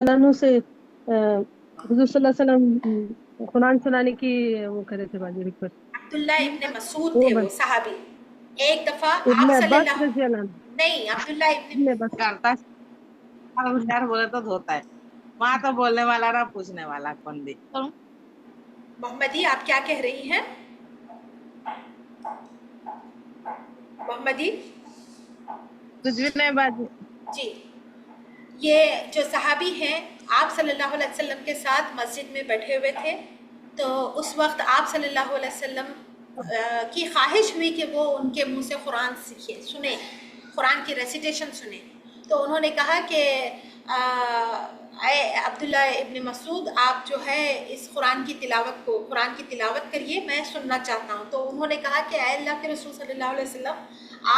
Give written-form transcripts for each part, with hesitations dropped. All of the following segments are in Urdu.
عنہ سے حضور صلی اللہ علیہ وسلم قرآن سنانے کی وہ کرے تھے باجی ریکویسٹ. عبداللہ ابن مسعود وہ تھے، وہ صحابی. ایک دفعہ ابن آپ صلی عباس اللہ، رضی اللہ عنہ. نہیں عبداللہ ابن عباس. کرتا ہے بولے تو دھوتا ہے وہاں تو بولنے والا نہ پوچھنے والا کون بھی. محمدی آپ کیا کہہ رہی ہیں؟ محمدی کچھ بھی نہیں باجی. جی، یہ جو صحابی ہیں آپ صلی اللہ علیہ وسلم کے ساتھ مسجد میں بیٹھے ہوئے تھے، تو اس وقت آپ صلی اللہ علیہ وسلم کی خواہش ہوئی کہ وہ ان کے منہ سے قرآن سیکھیں، سنیں، قرآن کی ریسیٹیشن سنیں. تو انہوں نے کہا کہ اے عبداللہ ابن مسعود، آپ جو ہے اس قرآن کی تلاوت کریے، میں سننا چاہتا ہوں. تو انہوں نے کہا کہ اے اللہ کے رسول صلی اللہ علیہ وسلم،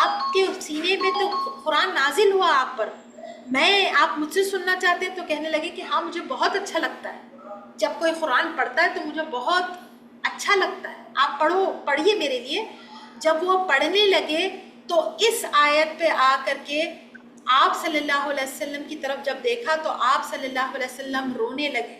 آپ کے سینے میں تو قرآن نازل ہوا آپ پر، آپ مجھ سے سننا چاہتے ہیں؟ تو کہنے لگے کہ ہاں مجھے بہت اچھا لگتا ہے، جب کوئی قرآن پڑھتا ہے تو مجھے بہت اچھا لگتا ہے، آپ پڑھیے میرے لیے. جب وہ پڑھنے لگے تو اس آیت پہ آ کر کے آپ صلی اللہ علیہ وسلم کی طرف جب دیکھا تو آپ صلی اللہ علیہ وسلم رونے لگے.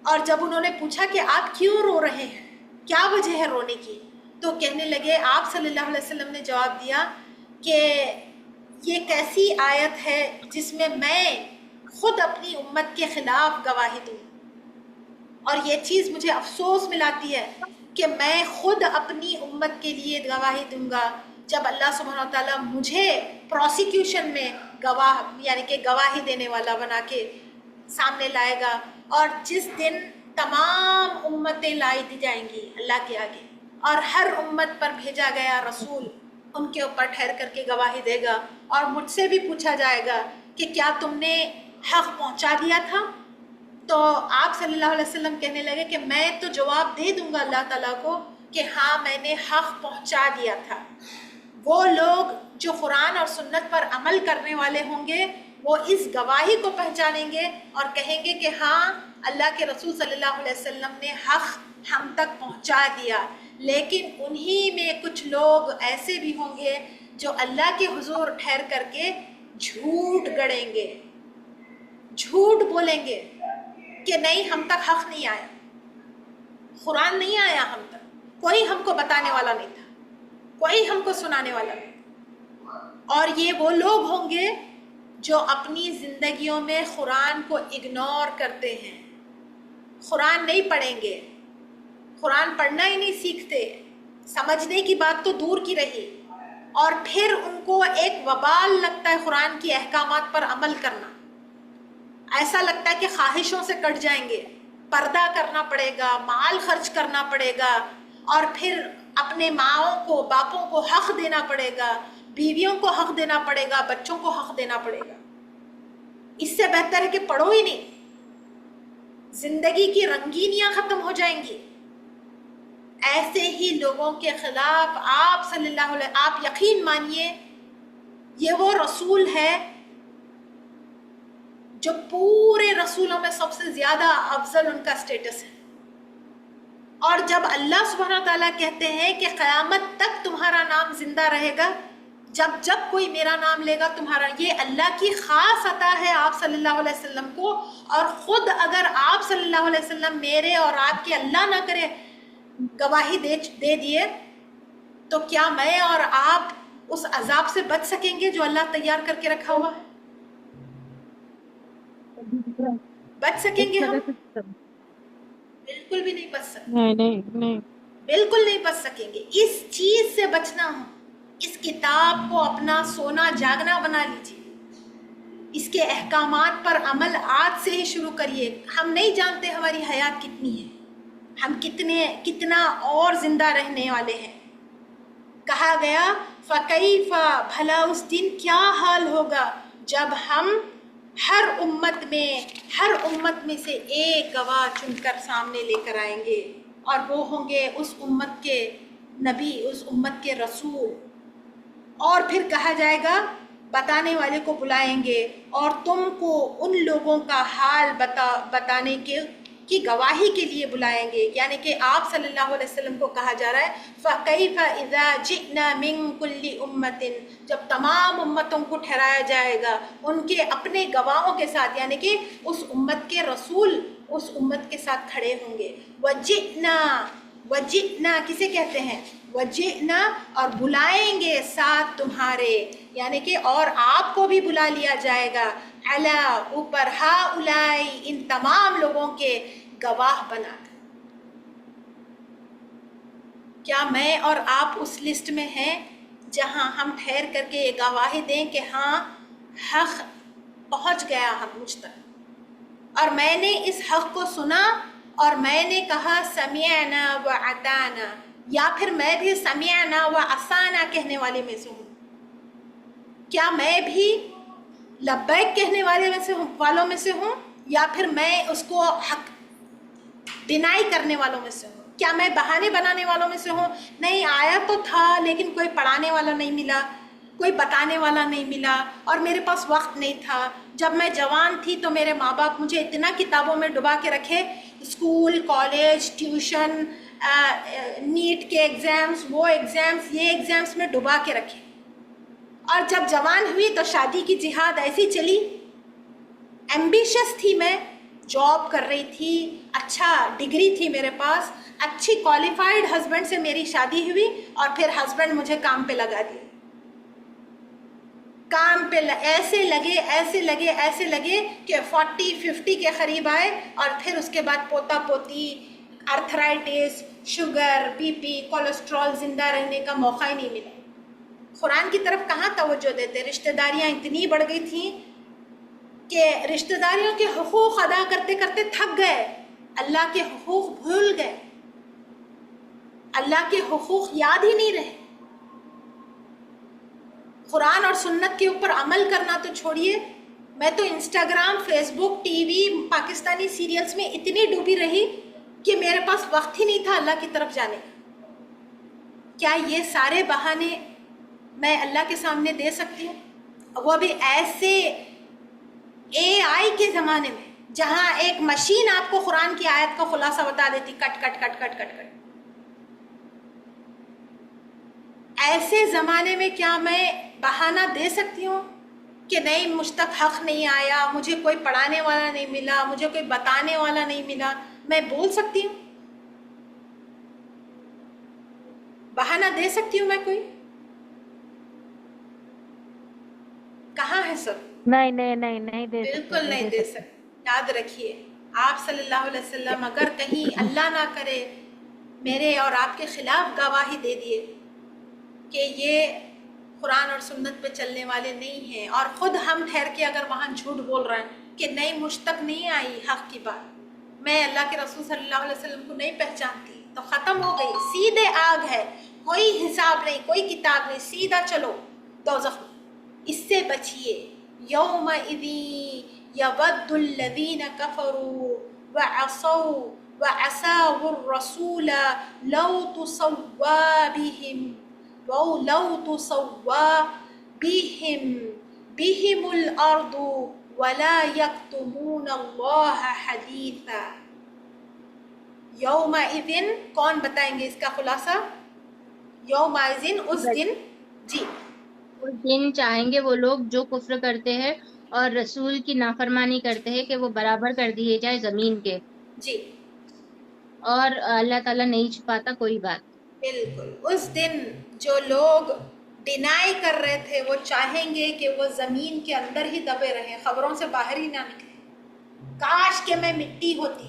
اور جب انہوں نے پوچھا کہ آپ کیوں رو رہے ہیں، کیا وجہ ہے رونے کی، تو کہنے لگے، آپ صلی اللہ علیہ وسلم نے جواب دیا کہ یہ کیسی آیت ہے جس میں خود اپنی امت کے خلاف گواہی دوں، اور یہ چیز مجھے افسوس ملاتی ہے کہ میں خود اپنی امت کے لیے گواہی دوں گا جب اللہ سبحانہ و تعالیٰ مجھے پروسیکیوشن میں گواہ، یعنی کہ گواہی دینے والا بنا کے سامنے لائے گا. اور جس دن تمام امتیں لائی دی جائیں گی اللہ کے آگے، اور ہر امت پر بھیجا گیا رسول ان کے اوپر ٹھہر کر کے گواہی دے گا، اور مجھ سے بھی پوچھا جائے گا کہ کیا تم نے حق پہنچا دیا تھا. تو آپ صلی اللہ علیہ وسلم کہنے لگے کہ میں تو جواب دے دوں گا اللہ تعالیٰ کو کہ ہاں میں نے حق پہنچا دیا تھا. وہ لوگ جو قرآن اور سنت پر عمل کرنے والے ہوں گے وہ اس گواہی کو پہچانیں گے اور کہیں گے کہ ہاں اللہ کے رسول صلی اللہ علیہ وسلم نے حق ہم تک پہنچا دیا. لیکن انہی میں کچھ لوگ ایسے بھی ہوں گے جو اللہ کے حضور ٹھہر کر کے جھوٹ گڑیں گے، جھوٹ بولیں گے کہ نہیں ہم تک حق نہیں آیا، قرآن نہیں آیا ہم تک، کوئی ہم کو بتانے والا نہیں تھا، کوئی ہم کو سنانے والا نہیں. اور یہ وہ لوگ ہوں گے جو اپنی زندگیوں میں قرآن کو اگنور کرتے ہیں، قرآن نہیں پڑھیں گے، قرآن پڑھنا ہی نہیں سیکھتے، سمجھنے کی بات تو دور کی رہی. اور پھر ان کو ایک وبال لگتا ہے قرآن کی احکامات پر عمل کرنا، ایسا لگتا ہے کہ خواہشوں سے کٹ جائیں گے، پردہ کرنا پڑے گا، مال خرچ کرنا پڑے گا، اور پھر اپنے ماؤں کو باپوں کو حق دینا پڑے گا، بیویوں کو حق دینا پڑے گا، بچوں کو حق دینا پڑے گا. اس سے بہتر ہے کہ پڑھو ہی نہیں، زندگی کی رنگینیاں ختم ہو جائیں گی. ایسے ہی لوگوں کے خلاف آپ صلی اللہ علیہ، آپ یقین مانیے یہ وہ رسول ہے جو پورے رسولوں میں سب سے زیادہ افضل ان کا سٹیٹس ہے. اور جب اللہ سبحانہ تعالیٰ کہتے ہیں کہ قیامت تک تمہارا نام زندہ رہے گا، جب کوئی میرا نام لے گا تمہارا، یہ اللہ کی خاص عطا ہے آپ صلی اللہ علیہ وسلم کو. اور خود اگر آپ صلی اللہ علیہ وسلم میرے اور آپ کے اللہ نہ کرے گواہی دے دیے تو کیا میں اور آپ اس عذاب سے بچ سکیں گے جو اللہ تیار کر کے رکھا ہوا ہے؟ بچ سکیں گے ہم؟ بالکل بھی نہیں بچ سکتے، نہیں. بالکل نہیں بچ سکیں گے. اس چیز سے بچنا ہو، اس کتاب کو اپنا سونا جاگنا بنا لیجیے، اس کے احکامات پر عمل آج سے ہی شروع کریے. ہم نہیں جانتے ہماری حیات کتنی ہے، ہم کتنا اور زندہ رہنے والے ہیں. کہا گیا فَكَيْفَ، بھلا اس دن کیا حال ہوگا جب ہم ہر امت میں سے ایک گواہ چن کر سامنے لے کر آئیں گے، اور وہ ہوں گے اس امت کے نبی، اس امت کے رسول. اور پھر کہا جائے گا بتانے والے کو بلائیں گے اور تم کو ان لوگوں کا حال بتانے کی گواہی کے لیے بلائیں گے، یعنی کہ آپ صلی اللہ علیہ وسلم کو کہا جا رہا ہے فَكَيْفَ إِذَا جِئْنَا مِن كُلِّ أُمَّةٍ، جب تمام امتوں کو ٹھہرایا جائے گا ان کے اپنے گواہوں کے ساتھ، یعنی کہ اس امت کے رسول اس امت کے ساتھ کھڑے ہوں گے۔ وَجِئْنَا کسے کہتے ہیں؟ وَجِئْنَا، اور بلائیں گے ساتھ تمہارے، یعنی کہ اور آپ کو بھی بلا لیا جائے گا، عَلَا اوپر، ہَؤُلَاءِ ان تمام لوگوں کے گواہ بنا کر۔ کیا میں اور آپ اس لسٹ میں ہیں جہاں ہم ٹھہر کر کے یہ گواہی دیں کہ ہاں حق پہنچ گیا مجھ تک، اور میں نے اس حق کو سنا اور میں نے کہا سمعنا وعطانا، یا پھر میں بھی سمعنا وعصانا کہنے والے میں سے ہوں؟ کیا میں بھی لبیک کہنے والوں میں سے ہوں، یا پھر میں اس کو حق ڈینائی کرنے والوں میں سے ہوں؟ کیا میں بہانے بنانے والوں میں سے ہوں؟ نہیں، آیا تو تھا لیکن کوئی پڑھانے والا نہیں ملا، کوئی بتانے والا نہیں ملا، اور میرے پاس وقت نہیں تھا۔ جب میں جوان تھی تو میرے ماں باپ مجھے اتنا کتابوں میں ڈبا کے رکھے، اسکول، کالج، ٹیوشن، نیٹ کے ایگزامس، وہ ایگزامس، یہ ایگزامس میں ڈبا کے رکھے، اور جب جوان ہوئی تو شادی کی جہاد ایسی چلی۔ ایمبیشس تھی میں، جاب کر رہی تھی، اچھا ڈگری تھی میرے پاس، اچھی کوالیفائڈ ہسبینڈ سے میری شادی ہوئی، اور پھر ہسبینڈ مجھے کام پہ لگا دیا۔ کام پہ ایسے لگے کہ 40-50 کے قریب آئے، اور پھر اس کے بعد پوتا پوتی، arthritis, sugar, B P, cholesterol, زندہ رہنے کا موقع ہی نہیں ملا۔ قرآن کی طرف کہاں توجہ دیتے؟ رشتہ داریاں اتنی بڑھ گئی تھیں کہ رشتہ داریوں کے حقوق ادا کرتے کرتے تھک گئے، اللہ کے حقوق بھول گئے، اللہ کے حقوق یاد ہی نہیں رہے۔ قرآن اور سنت کے اوپر عمل کرنا تو چھوڑیے، میں تو انسٹاگرام، فیس بک، ٹی وی، پاکستانی سیریلز میں اتنی ڈوبی رہی کہ میرے پاس وقت ہی نہیں تھا اللہ کی طرف جانے کا۔ کیا یہ سارے بہانے میں اللہ کے سامنے دے سکتی ہوں؟ وہ بھی ایسے AI کے زمانے میں جہاں ایک مشین آپ کو قرآن کی آیت کا خلاصہ بتا دیتی، کٹ کٹ کٹ کٹ کٹ کٹ۔ ایسے زمانے میں کیا میں بہانہ دے سکتی ہوں کہ نہیں مجھ تک حق نہیں آیا، مجھے کوئی پڑھانے والا نہیں ملا، مجھے کوئی بتانے والا نہیں ملا؟ میں بول سکتی ہوں؟ بہانہ دے سکتی ہوں میں کوئی؟ کہاں ہے سب؟ نہیں دے سکتے، بالکل نہیں دے سکتے۔ یاد رکھیے، آپ صلی اللہ علیہ وسلم اگر کہیں اللہ نہ کرے میرے اور آپ کے خلاف گواہی دے دیے کہ یہ قرآن اور سنت پہ چلنے والے نہیں ہیں، اور خود ہم ٹھہر کے اگر وہاں جھوٹ بول رہے ہیں کہ نہیں مجھ تک نہیں آئی حق کی بات، میں اللہ کے رسول صلی اللہ علیہ وسلم کو نہیں پہچانتی، تو ختم ہو گئی، سیدھے آگ ہے، کوئی حساب نہیں، کوئی کتاب نہیں، سیدھا چلو دوزخ میں۔ اس سے بچیے۔ یومئذ یود الذین کفروا وعصوا الرسول لو تسوى بهم الارض ولا یکتمون اللہ حدیثا۔ یومئذ، کون بتائیں گے اس کا خلاصہ؟ یومئذ، اس دن، جی اس دن چاہیں گے وہ لوگ جو کفر کرتے ہیں اور رسول کی نافرمانی کرتے ہیں کہ وہ برابر کر دیے جائے زمین کے، جی اور اللہ تعالیٰ نہیں چھپاتا کوئی بات۔ بالکل، اس دن جو لوگ ڈینائی کر رہے تھے وہ چاہیں گے کہ وہ زمین کے اندر ہی دبے رہیں، خبروں سے باہر ہی نہ نکلے، کاش کہ میں مٹی ہوتی۔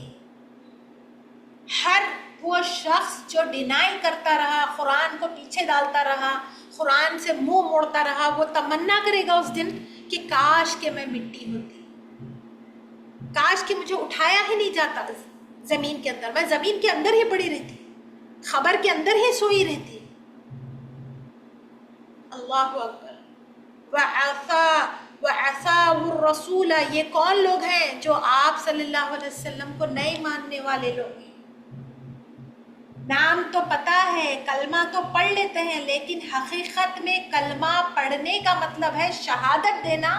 ہر وہ شخص جو ڈینائی کرتا رہا، قرآن کو پیچھے ڈالتا رہا، قرآن سے منہ موڑتا رہا، وہ تمنا کرے گا اس دن کہ کاش کہ میں مٹی ہوتی، کاش کہ مجھے اٹھایا ہی نہیں جاتا زمین کے اندر، میں زمین کے اندر ہی پڑی رہتی، خبر کے اندر ہی سوئی رہتی۔ اللہ اکبر۔ وعصوا الرسول، یہ کون لوگ ہیں؟ جو آپ صلی اللہ علیہ وسلم کو نہیں ماننے والے لوگ ہیں۔ نام تو پتہ ہے، کلمہ تو پڑھ لیتے ہیں، لیکن حقیقت میں کلمہ پڑھنے کا مطلب ہے شہادت دینا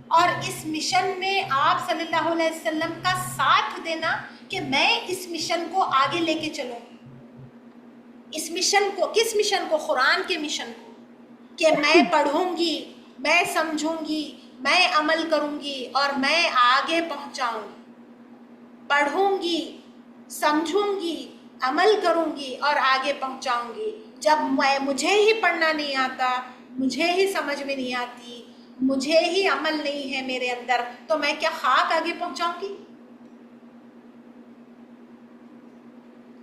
اور اس مشن میں آپ صلی اللہ علیہ وسلم کا ساتھ دینا کہ میں اس مشن کو آگے لے کے چلوں. اس مشن کو، کس مشن کو؟ قرآن کے مشن کو، کہ میں پڑھوں گی، میں سمجھوں گی، میں عمل کروں گی اور میں آگے پہنچاؤں گی. پڑھوں گی، سمجھوں گی، عمل کروں گی اور آگے پہنچاؤں گی. جب مجھے ہی پڑھنا نہیں آتا، مجھے ہی سمجھ میں نہیں آتی، مجھے ہی عمل نہیں ہے میرے اندر، تو میں کیا خاک آگے پہنچاؤں گی؟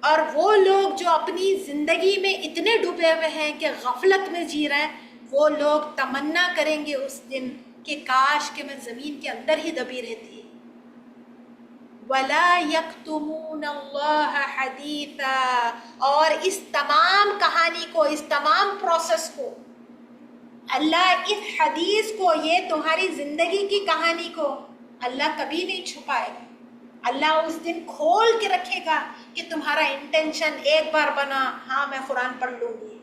اور وہ لوگ جو اپنی زندگی میں اتنے ڈوبے ہوئے ہیں کہ غفلت میں جی رہے ہیں، وہ لوگ تمنا کریں گے اس دن کہ کاش کہ میں زمین کے اندر ہی دبی رہتی. وَلَا يَكْتُمُونَ اللَّهَ حَدِيثًا. اور اس تمام کہانی کو، اس تمام پروسیس کو، اللہ اس حدیث کو، یہ تمہاری زندگی کی کہانی کو اللہ کبھی نہیں چھپائے گا. اللہ اس دن کھول کے رکھے گا کہ تمہارا انٹینشن ایک بار بنا، ہاں میں قرآن پڑھ لوں گی،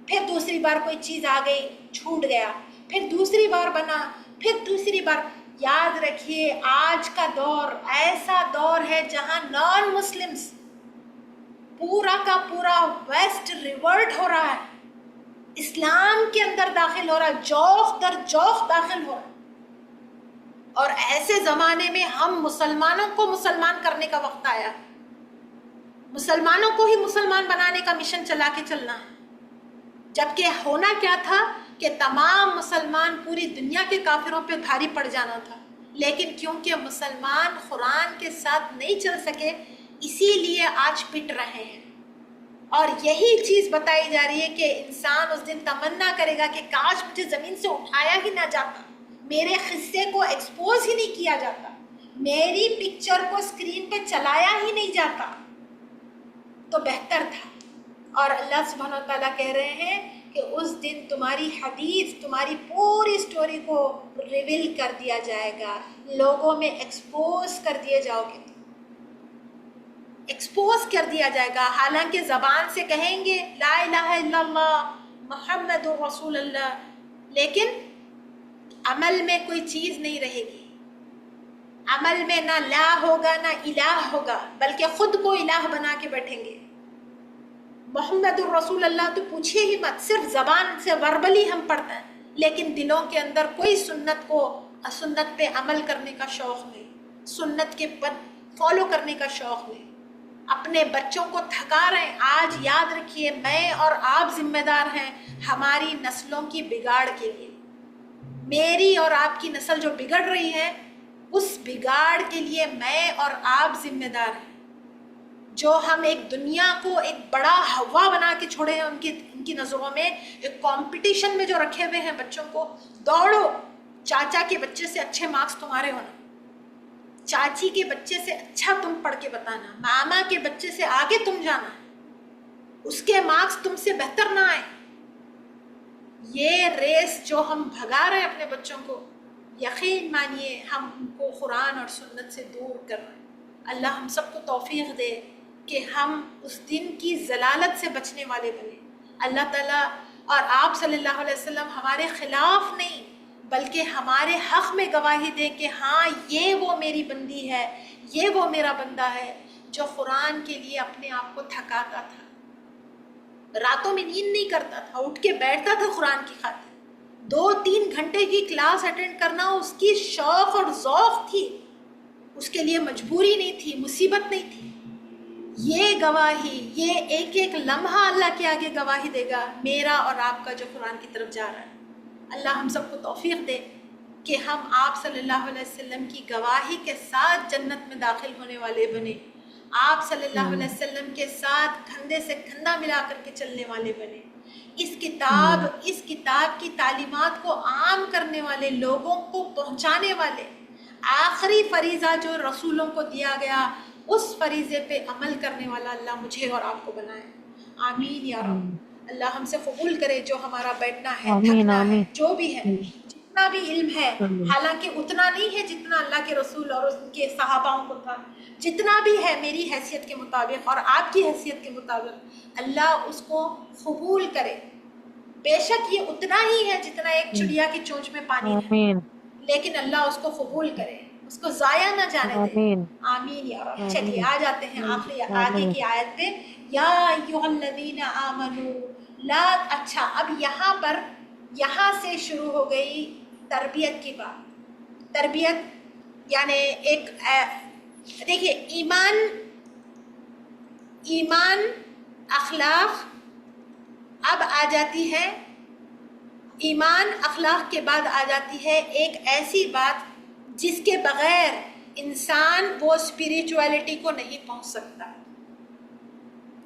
پھر دوسری بار کوئی چیز آ گئی، چھوٹ گیا، پھر دوسری بار بنا، پھر تیسری بار. یاد رکھیے آج کا دور ایسا دور ہے جہاں نان مسلمز پورا کا پورا ویسٹ ریورٹ ہو رہا ہے، اسلام کے اندر داخل ہو رہا ہے، جوخ در جوخ داخل ہو رہا ہے. اور ایسے زمانے میں ہم مسلمانوں کو مسلمان کرنے کا وقت آیا، مسلمانوں کو ہی مسلمان بنانے کا مشن چلا کے چلنا ہے. جبکہ ہونا کیا تھا کہ تمام مسلمان پوری دنیا کے کافروں پہ بھاری پڑ جانا تھا. لیکن کیونکہ مسلمان قرآن کے ساتھ نہیں چل سکے، اسی لیے آج پٹ رہے ہیں. اور یہی چیز بتائی جا رہی ہے کہ انسان اس دن تمنا کرے گا کہ کاش مجھے زمین سے اٹھایا ہی نہ جاتا، میرے قصے کو ایکسپوز ہی نہیں کیا جاتا، میری پکچر کو اسکرین پہ چلایا ہی نہیں جاتا تو بہتر تھا. اور اللہ سبحانہ و تعالیٰ کہہ رہے ہیں کہ اس دن تمہاری حدیث، تمہاری پوری سٹوری کو ریویل کر دیا جائے گا، لوگوں میں ایکسپوز کر دیے جاؤ گے، ایکسپوز کر دیا جائے گا. حالانکہ زبان سے کہیں گے لا الہ الا اللہ محمد رسول اللہ، لیکن عمل میں کوئی چیز نہیں رہے گی. عمل میں نہ لا ہوگا نہ الہ ہوگا، بلکہ خود کو الہ بنا کے بیٹھیں گے. محمد الرسول اللہ تو پوچھیے ہی مت، صرف زبان سے وربلی ہم پڑھتے ہیں، لیکن دلوں کے اندر کوئی سنت پہ عمل کرنے کا شوق نہیں، سنت کے فالو کرنے کا شوق نہیں. اپنے بچوں کو تھکا رہے ہیں. آج یاد رکھیے میں اور آپ ذمہ دار ہیں ہماری نسلوں کی بگاڑ کے لیے. میری اور آپ کی نسل جو بگڑ رہی ہے، اس بگاڑ کے لیے میں اور آپ ذمہ دار ہیں. جو ہم ایک دنیا کو ایک بڑا ہوا بنا کے چھوڑے ہیں ان کی نظروں میں، ایک کمپٹیشن میں جو رکھے ہوئے ہیں بچوں کو، دوڑو چاچا کے بچے سے اچھے مارکس تمہارے ہونا، چاچی کے بچے سے اچھا تم پڑھ کے بتانا، ماما کے بچے سے آگے تم جانا، اس کے مارکس تم سے بہتر نہ آئے. یہ ریس جو ہم بھگا رہے ہیں اپنے بچوں کو، یقین مانیے ہم ان کو قرآن اور سنت سے دور کر رہے ہیں. اللہ ہم سب کو توفیق دے کہ ہم اس دن کی ضلالت سے بچنے والے بنے. اللہ تعالیٰ اور آپ صلی اللہ علیہ وسلم ہمارے خلاف نہیں بلکہ ہمارے حق میں گواہی دے کہ ہاں یہ وہ میری بندی ہے، یہ وہ میرا بندہ ہے جو قرآن کے لیے اپنے آپ کو تھکاتا تھا، راتوں میں نیند نہیں کرتا تھا، اٹھ کے بیٹھتا تھا قرآن کی خاطر. 2-3 گھنٹے کی کلاس اٹینڈ کرنا اس کی شوق اور ذوق تھی، اس کے لیے مجبوری نہیں تھی، مصیبت نہیں تھی. یہ گواہی، یہ ایک ایک لمحہ اللہ کے آگے گواہی دے گا میرا اور آپ کا جو قرآن کی طرف جا رہا ہے. اللہ ہم سب کو توفیق دے کہ ہم آپ صلی اللہ علیہ وسلم کی گواہی کے ساتھ جنت میں داخل ہونے والے بنے، آپ صلی اللہ علیہ وسلم کے ساتھ کندھے سے کندھا ملا کر کے چلنے والے بنے، اس کتاب کی تعلیمات کو عام کرنے والے، لوگوں کو پہنچانے والے. آخری فریضہ جو رسولوں کو دیا گیا، اس فریضے پہ عمل کرنے والا اللہ مجھے اور آپ کو بنائے. آمین یا رب. اللہ ہم سے قبول کرے جو ہمارا بیٹھنا ہے، تھکنا ہے، جو بھی ہے، جتنا بھی علم ہے، حالانکہ اتنا نہیں ہے جتنا اللہ کے رسول اور ان کے صحاباؤں کو تھا، جتنا بھی ہے میری حیثیت کے مطابق اور آپ کی حیثیت کے مطابق، اللہ اس کو قبول کرے. بے شک یہ اتنا ہی ہے جتنا ایک چڑیا کی چونچ میں پانی ہے، لیکن اللہ اس کو قبول کرے، اس کو ضائع نہ جانے دے. آمین آمین یا رب. چلیے آمین آ جاتے ہیں آخری آگے آمین. کی آیت پہ. یا ایھا الذین آمنوا لا. اچھا اب یہاں پر یہاں سے شروع ہو گئی تربیت کی بات. تربیت یعنی ایک دیکھیے ایمان اخلاق اب آ جاتی ہے. ایمان اخلاق کے بعد آ جاتی ہے ایک ایسی بات جس کے بغیر انسان وہ اسپریچولیٹی کو نہیں پہنچ سکتا،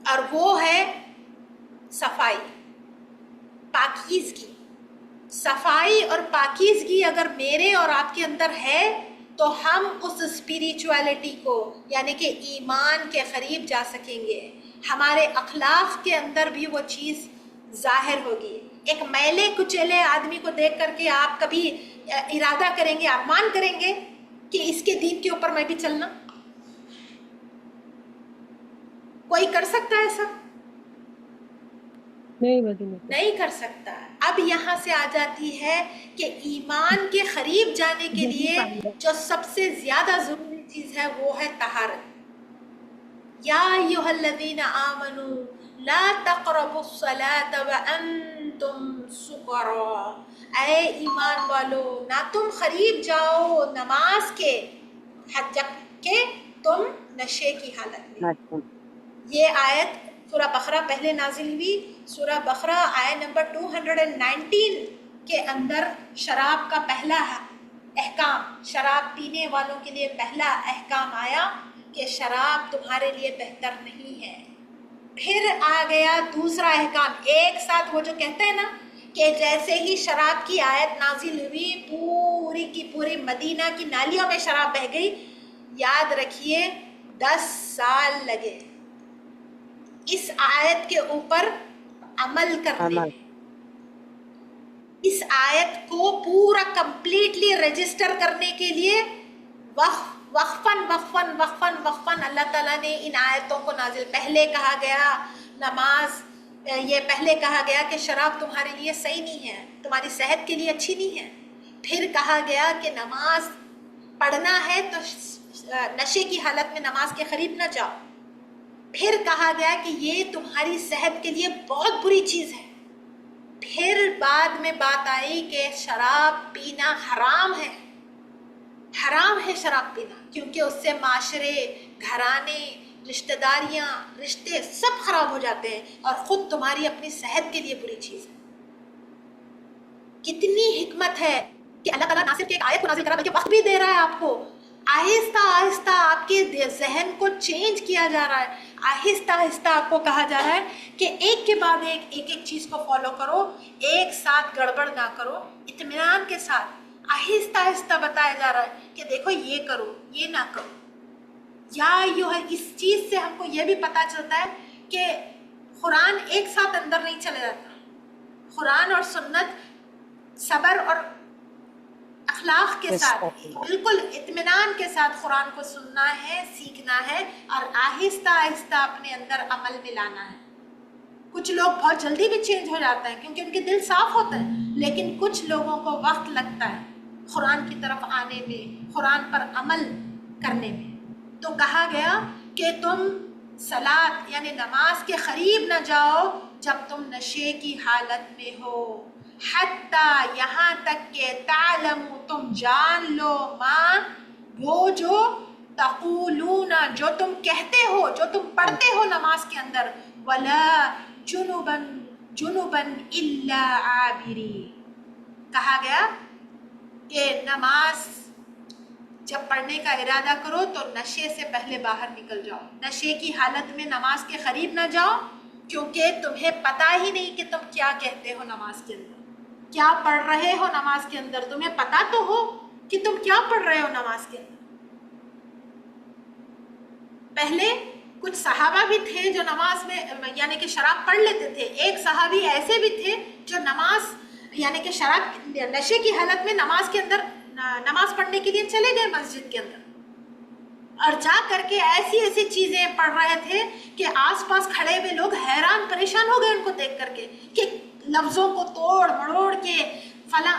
اور وہ ہے صفائی، پاکیزگی. صفائی اور پاکیزگی اگر میرے اور آپ کے اندر ہے تو ہم اس اسپریچولیٹی کو یعنی کہ ایمان کے قریب جا سکیں گے. ہمارے اخلاق کے اندر بھی وہ چیز ظاہر ہوگی. ایک میلے کچیلے آدمی کو دیکھ کر کے آپ کبھی ارادہ کریں گے، ارمان کریں گے کہ اس کے دین کے اوپر میں بھی چلنا؟ کوئی کر سکتا ہے ایسا؟ نہیں کر سکتا. اب یہاں سے آ جاتی ہے کہ ایمان کے قریب جانے کے لیے جو سب سے زیادہ ضروری چیز ہے وہ ہے طہارت. یا ایھا الذین آمنوا لا تقربوا الصلاة وانتم سکری. اے ایمان والو نہ تم قریب جاؤ نماز کے جب کہ تم نشے کی حالت میں. یہ آیت سورہ بقرہ پہلے نازل ہوئی. سورہ بقرہ آیت نمبر 219 کے اندر شراب کا پہلا احکام، شراب پینے والوں کے لیے پہلا احکام آیا کہ شراب تمہارے لیے بہتر نہیں ہے. پھر آ گیا دوسرا احکام ایک ساتھ، وہ جو کہتے ہیں نا کہ جیسے ہی شراب کی آیت نازل ہوئی پوری کی پوری مدینہ کی نالیوں میں شراب بہہ گئی. یاد رکھیے 10 سال لگے اس آیت کے اوپر عمل کرنے میں. اس آیت کو پورا کمپلیٹلی رجسٹر کرنے کے لیے وقفاً اللہ تعالیٰ نے ان آیتوں کو نازل. پہلے کہا گیا نماز، یہ پہلے کہا گیا کہ شراب تمہارے لیے صحیح نہیں ہے، تمہاری صحت کے لیے اچھی نہیں ہے. پھر کہا گیا کہ نماز پڑھنا ہے تو نشے کی حالت میں نماز کے قریب نہ جاؤ. پھر کہا گیا کہ یہ تمہاری صحت کے لیے بہت بری چیز ہے. پھر بعد میں بات آئی کہ شراب پینا حرام ہے، حرام ہے شراب پینا، کیونکہ اس سے معاشرے، گھرانے، رشتہ داریاں، رشتے سب خراب ہو جاتے ہیں اور خود تمہاری اپنی صحت کے لیے بری چیز ہے. کتنی حکمت ہے کہ اللہ تعالیٰ نہ صرف ایک آیت کو نازل کرا بلکہ وقت بھی دے رہا ہے آپ کو. آہستہ آہستہ آپ کے ذہن کو چینج کیا جا رہا ہے. آہستہ آہستہ آپ کو کہا جا رہا ہے کہ ایک کے بعد ایک چیز کو فالو کرو، ایک ساتھ گڑبڑ نہ کرو، اطمینان کے ساتھ. آہستہ آہستہ بتایا جا رہا ہے کہ دیکھو یہ کرو، یہ نہ کرو. یا اس چیز سے ہم کو یہ بھی پتہ چلتا ہے کہ قرآن ایک ساتھ اندر نہیں چلے جاتا. قرآن اور سنت صبر اور اخلاق کے ساتھ بالکل اطمینان کے ساتھ قرآن کو سننا ہے، سیکھنا ہے اور آہستہ آہستہ اپنے اندر عمل میں لانا ہے. کچھ لوگ بہت جلدی بھی چینج ہو جاتے ہیں کیونکہ ان کے دل صاف ہوتا ہے، لیکن کچھ لوگوں کو وقت لگتا ہے قرآن کی طرف آنے میں، قرآن پر عمل کرنے میں. تو کہا گیا کہ تم صلاۃ یعنی نماز کے قریب نہ جاؤ جب تم نشے کی حالت میں ہو، حتیٰ یہاں تک کہ تعلموا تم جان لو ما وہ جو تقولون جو تم کہتے ہو، جو تم پڑھتے ہو نماز کے اندر، ولا جنبا الا عابری. کہا گیا کہ نماز جب پڑھنے کا ارادہ کرو تو نشے سے پہلے باہر نکل جاؤ. نشے کی حالت میں نماز کے قریب نہ جاؤ کیونکہ تمہیں پتہ ہی نہیں کہ تم کیا کہتے ہو نماز کے اندر، کیا پڑھ رہے ہو نماز کے اندر. تمہیں پتہ تو ہو کہ تم کیا پڑھ رہے ہو نماز کے اندر. پہلے کچھ صحابہ بھی تھے جو نماز میں یعنی کہ شراب پڑھ لیتے تھے. ایک صحابی ایسے بھی تھے جو نماز یعنی کہ شراب نشے کی حالت میں نماز کے اندر نماز پڑھنے کے لیے چلے گئے مسجد کے اندر اور جا کر کے ایسی ایسی چیزیں پڑھ رہے تھے کہ آس پاس کھڑے ہوئے لوگ حیران پریشان ہو گئے ان کو دیکھ کر کے کہ لفظوں کو توڑ مڑوڑ کے فلاں.